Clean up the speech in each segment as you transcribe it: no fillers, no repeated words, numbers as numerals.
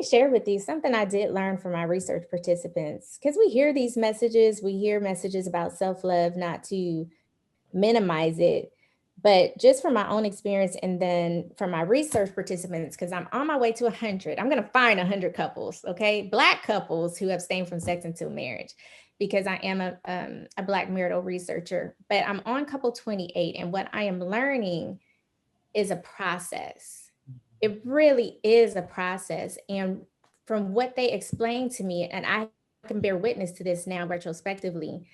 share with you something I did learn from my research participants, because we hear these messages, we hear messages about self-love, not to minimize it, but just from my own experience and then from my research participants, because I'm on my way to 100. I'm going to find 100 couples, okay? Black couples who abstain from sex until marriage, because I am a Black marital researcher, but I'm on couple 28. And what I am learning is a process. It really is a process. And from what they explained to me, and I can bear witness to this now retrospectively,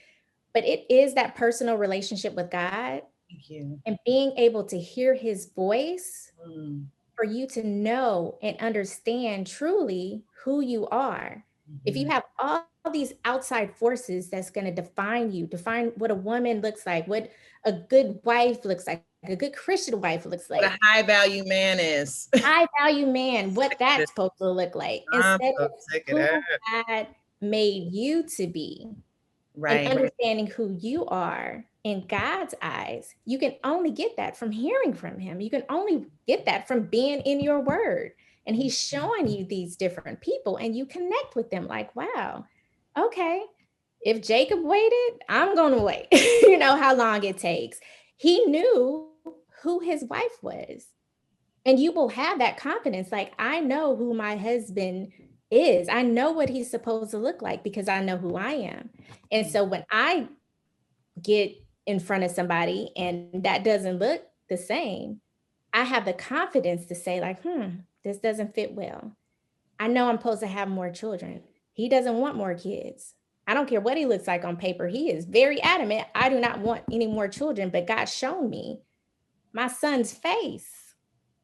but it is that personal relationship with God. Thank you. And being able to hear his voice Mm. for you to know and understand truly who you are. If you Mhm. have all these outside forces that's going to define you, define what a woman looks like, what a good wife looks like, a good Christian wife looks like, What a high value man is. high value man, what that's supposed to look like, I'm instead so of sick of that. who God made you to be. And Right. understanding who you are in God's eyes, you can only get that from hearing from him. You can only get that from being in your word. And he's showing you these different people and you connect with them like, wow, okay, if Jacob waited, I'm going to wait. You know how long it takes. He knew who his wife was. And you will have that confidence. Like, I know who my husband is. I know what he's supposed to look like because I know who I am. And so when I get in front of somebody and that doesn't look the same, I have the confidence to say, like, this doesn't fit well. I know I'm supposed to have more children. He doesn't want more kids. I don't care what he looks like on paper. He is very adamant. I do not want any more children, but God showed me my son's face.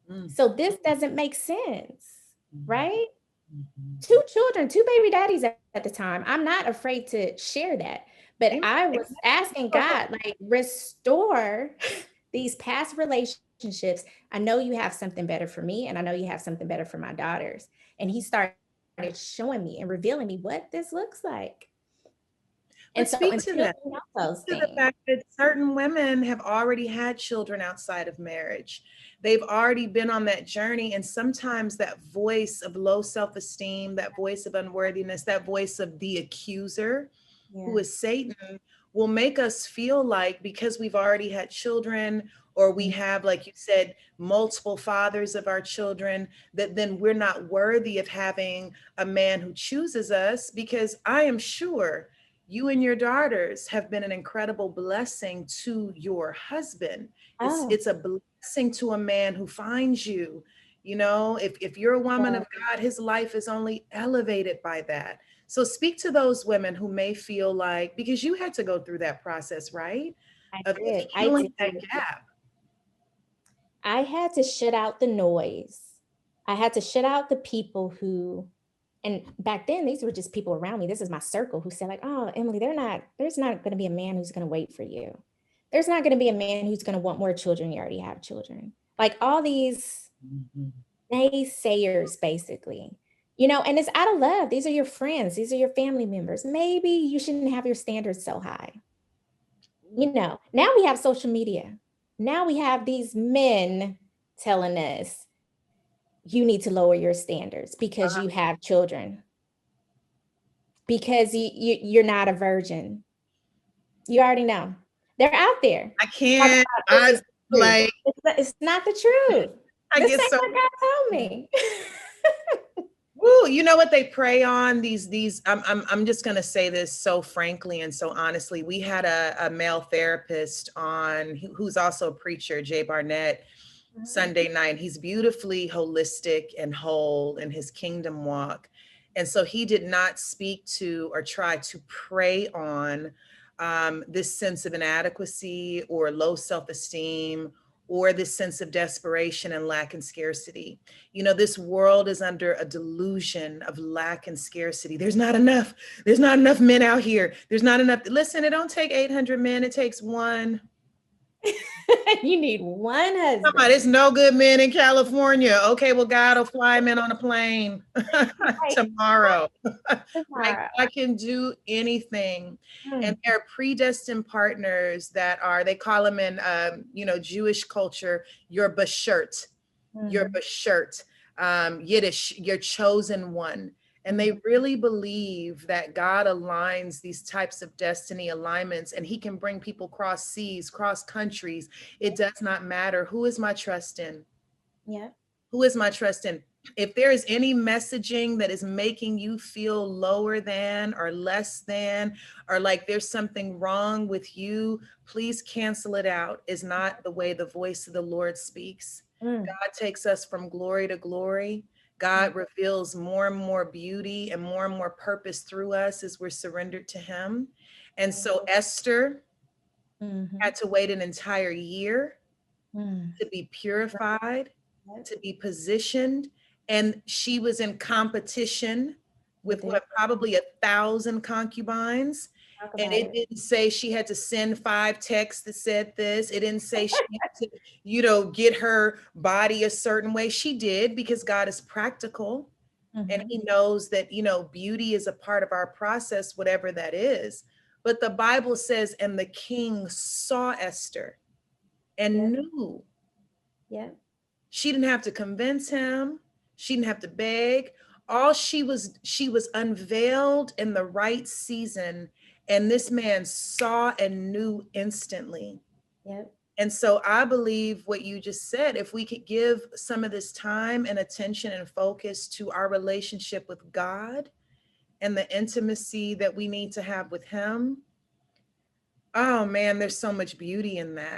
Mm. So this doesn't make sense, Mhm. right? Mhm. Two children, two baby daddies at the time. I'm not afraid to share that. But Amen. I was asking God, like, restore these past relationships. I know you have something better for me, and I know you have something better for my daughters. And he started showing me and revealing me what this looks like. And so But speak until to we that. know those To the things, fact that certain women have already had children outside of marriage. They've already been on that journey. And sometimes that voice of low self esteem, that voice of unworthiness, that voice of the accuser, who yeah. is Satan, will make us feel like because we've already had children, or we Mm. have, like you said, multiple fathers of our children, that then we're not worthy of having a man who chooses us. Because I am sure you and your daughters have been an incredible blessing to your husband. Oh, It's a blessing to a man who finds you. You know, if you're a woman yeah, of God, his life is only elevated by that. So speak to those women who may feel like, because you had to go through that process, right? I Of did. I healing that did. gap. I had to shut out the noise. I had to shut out the people who, and back then these were just people around me. This is my circle who said, like, oh, Emily, there's not going to be a man who's going to wait for you. There's not going to be a man who's going to want more children. You already have children. Like all these Mhm. naysayers, basically. You know, and it's out of love. These are your friends, these are your family members. Maybe you shouldn't have your standards so high. You know, now we have social media. Now we have these men telling us you need to lower your standards because you have children, because you're not a virgin. You already know. They're out there I talking can't, about this I is the truth. like, It's not the truth. I This get ain't so, what God told me. woo, you know what they prey on? I'm just gonna say this so frankly and so honestly. We had a male therapist on who's also a preacher, Jay Barnett, Sunday night. He's beautifully holistic and whole in his kingdom walk. And so he did not speak to or try to prey on this sense of inadequacy or low self esteem or this sense of desperation and lack and scarcity. You know, this world is under a delusion of lack and scarcity. There's not enough. There's not enough men out here. There's not enough. Listen, it don't take 800 men. It takes one. You need one Somebody, husband. there's no good men in California. Okay, well, God will fly men on a plane Right. tomorrow. Like, Tomorrow. God can do anything. And Mm, there are predestined partners that are, they call them in, Jewish culture, your bashert, your mm, bashert. Yiddish, your chosen one. And they really believe that God aligns these types of destiny alignments, and he can bring people cross seas, cross countries. It does not matter. Who is my trust in? Yeah. Who is my trust in? If there is any messaging that is making you feel lower than or less than, or like there's something wrong with you, please cancel it out. Is not the way the voice of the Lord speaks. God takes us from glory to glory. God reveals more and more beauty and more purpose through us as we're surrendered to him. And so Esther had to wait an entire year to be purified, to be positioned. And she was in competition with what, probably 1,000 concubines. Talk And about it it. didn't say she had to send 5 texts that said this. It didn't say she had to, get her body a certain way. She did, because God is practical. And he knows that, beauty is a part of our process, whatever that is. But the Bible says, and the king saw Esther and knew. Yeah. She didn't have to convince him. She didn't have to beg. All she was unveiled in the right season. And this man saw and knew instantly. Yep. And so I believe what you just said, if we could give some of this time and attention and focus to our relationship with God and the intimacy that we need to have with him, oh man, there's so much beauty in that.